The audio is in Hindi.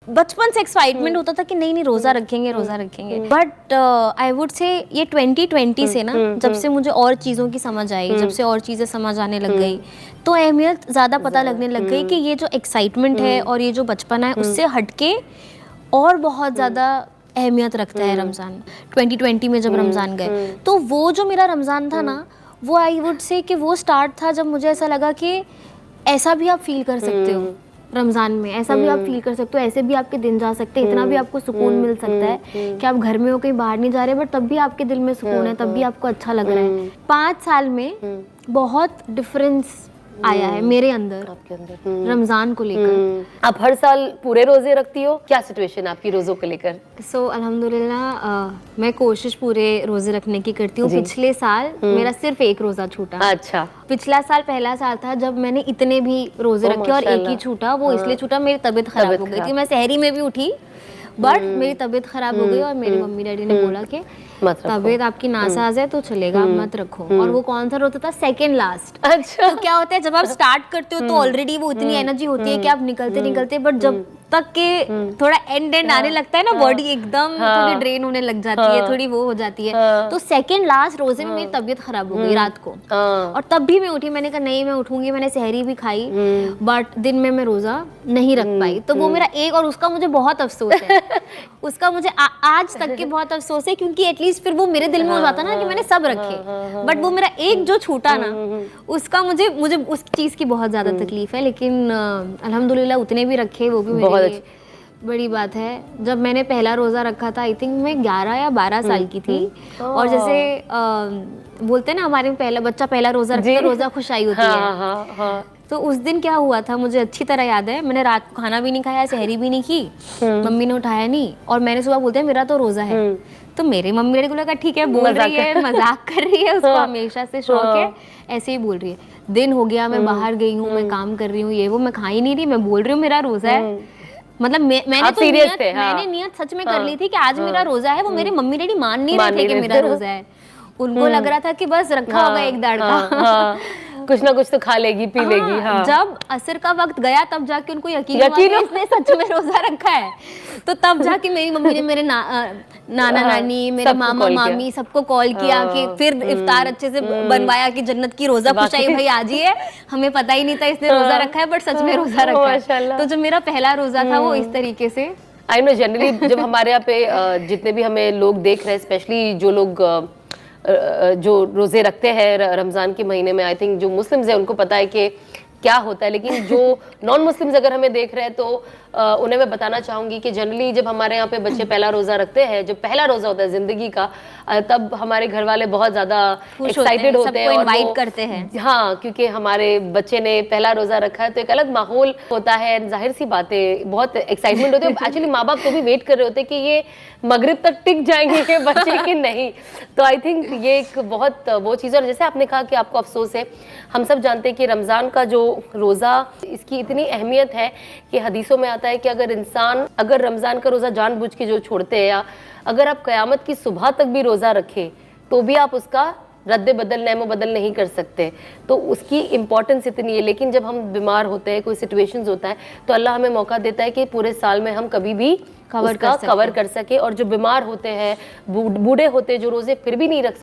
बचपन से एक्साइटमेंट होता था कि नहीं नहीं रोजा रखेंगे रोजा रखेंगे, बट आई वुड से ये 2020 से ना जब से मुझे और चीज़ों की समझ आई, जब से और चीज़ें समझ आने लग गई, तो अहमियत ज़्यादा पता लगने लग गई कि ये जो एक्साइटमेंट है और ये जो बचपन है उससे हटके और बहुत ज़्यादा अहमियत रखता है रमज़ान। 2020 में जब रमज़ान गए तो वो जो मेरा रमज़ान था ना, वो आई वुड से कि वो स्टार्ट था जब मुझे ऐसा लगा कि ऐसा भी आप फील कर सकते हो रमज़ान में, ऐसा भी आप फील कर सकते हो, ऐसे भी आपके दिन जा सकते हैं, इतना भी आपको सुकून मिल सकता है कि आप घर में हो कहीं बाहर नहीं जा रहे, बट तब भी आपके दिल में सुकून है, तब भी आपको अच्छा लग रहा है। 5 साल में बहुत डिफरेंस आया है मेरे अंदर, आपके अंदर रमज़ान को लेकर। आप हर साल पूरे रोजे रखती हो? क्या सिचुएशन है आपकी रोजों को लेकर? सो अल्हम्दुलिल्लाह मैं कोशिश पूरे रोजे रखने की करती हूँ। पिछले साल मेरा सिर्फ एक रोजा छूटा। अच्छा। पिछला साल पहला साल था जब मैंने इतने भी रोजे रखे और एक ही छूटा। वो इसलिए छूटा, मेरी तबीयत खराब हो गई थी। मैं सहरी में भी उठी बट मेरी तबीयत खराब हो गई और मेरी मम्मी डैडी ने बोला कि तबीयत आपकी नासाज है तो चलेगा, आप मत रखो। और वो कौन सा रोजा था? Second last. अच्छा। तो क्या होता है जब आप स्टार्ट करते हो तो ऑलरेडी वो इतनी एनर्जी होती है कि आप निकलते निकलते, बट जब तक के थोड़ा एंड आने लगता है ना, बॉडी एकदम थोड़ी ड्रेन होने लग जाती है, थोड़ी वो हो जाती है। तो सेकंड लास्ट रोजे में मेरी तबीयत खराब हो गई रात को, और तब भी मैं उठी। मैंने कहा नहीं मैं उठूंगी, मैंने सहरी भी खाई बट दिन में मैं रोजा नहीं रख पाई। तो वो मेरा एक, और उसका मुझे बहुत अफसोस है उसका मुझे आज तक के बहुत अफसोस है, क्योंकि एटलीस्ट फिर वो मेरे दिल में हो जाता ना कि मैंने सब रखे, बट वो मेरा एक जो छूटा ना, उसका मुझे उस चीज की बहुत ज्यादा तकलीफ है। लेकिन अल्हम्दुलिल्लाह उतने भी रखे, वो भी मेरे लिए बड़ी बात है। जब मैंने पहला रोजा रखा था, आई थिंक मैं 11 या 12 साल की थी, और जैसे बोलते हैं ना हमारे में पहला बच्चा पहला रोजा रखता है, रोजा खुशाई होती है। तो उस दिन क्या हुआ था मुझे अच्छी तरह याद है। मैंने रात को खाना भी नहीं खाया, सहरी भी नहीं की, मम्मी ने उठाया नहीं, और मैंने सुबह बोलते मेरा तो रोजा है। तो मेरे मम्मी डैडी को लगा ठीक है बोल रही है, मजाक कर रही है, उसको हमेशा से शौक है, ऐसे ही बोल रही है। दिन हो गया, मैं बाहर गई हूँ, मैं काम कर रही हूँ, ये वो, मैं खा ही नहीं रही, मैं बोल रही हूँ मेरा रोजा है। मतलब मैंने तो मैंने नियत सच में कर ली थी कि आज मेरा रोजा है। वो मेरे मम्मी डैडी मान नहीं रहे थे कि मेरा रोजा है, उनको लग रहा था कि बस रखा होगा एक दाड़ का, कुछ ना कुछ तो खा लेगी पी लेगी। जब असर का वक्त गया तब जाके उनको यकीन हुआ कि इसने सच में रोजा रखा है। तो तब जाके मेरी मम्मी ने मेरे नाना नानी, मेरे मामा मामी सबको कॉल किया कि फिर इफ्तार अच्छे से बनवाया कि जन्नत की रोजा खुशाई भाई आज ही है, हमें पता ही नहीं था इसने रोजा रखा है, बट सच में रोजा रखा है। तो जो मेरा पहला रोजा था वो इस तरीके से। आई नो जनरली जब हमारे यहाँ पे जितने भी हमें लोग देख रहे हैं, स्पेशली जो लोग जो रोजे रखते हैं रमजान के महीने में, आई थिंक जो मुस्लिम्स हैं उनको पता है कि क्या होता है, लेकिन जो नॉन मुस्लिम्स अगर हमें देख रहे हैं तो उन्हें मैं बताना चाहूंगी कि जनरली जब हमारे यहाँ पे बच्चे पहला रोजा रखते हैं, जब पहला रोजा होता है जिंदगी का, तब हमारे घर वाले बहुत ज्यादा एक्साइटेड होते हैं और इनवाइट करते हैं। हाँ, क्योंकि हमारे बच्चे ने पहला रोजा रखा है, तो एक अलग माहौल होता है, जाहिर सी बात है, बहुत एक्साइटमेंट होती है। एक्चुअली माँ बाप तो भी वेट कर रहे होते हैं कि ये मगरिब तक टिक जाएंगे कि बच्चे कि नहीं। तो आई थिंक ये एक बहुत वो चीज़ है। और जैसे आपने कहा कि आपको अफसोस है, हम सब जानते हैं कि रमज़ान का जो रोज़ा, इसकी इतनी अहमियत है कि हदीसों में आता है कि अगर रमज़ान का रोज़ा जानबूझ के जो छोड़ते हैं, या अगर आप क़यामत की सुबह तक भी रोज़ा रखें तो भी आप उसका रद्द बदल नैमो बदल नहीं कर सकते। तो उसकी इम्पोर्टेंस इतनी है। लेकिन जब हम बीमार होते हैं, कोई सिचुएशंस होता है, तो अल्लाह हमें मौका देता है कि पूरे साल में हम कभी भी कवर कर सके। और जो बीमार होते हैं, बूढ़े होते हैं, जो रोज़े फिर भी नहीं रख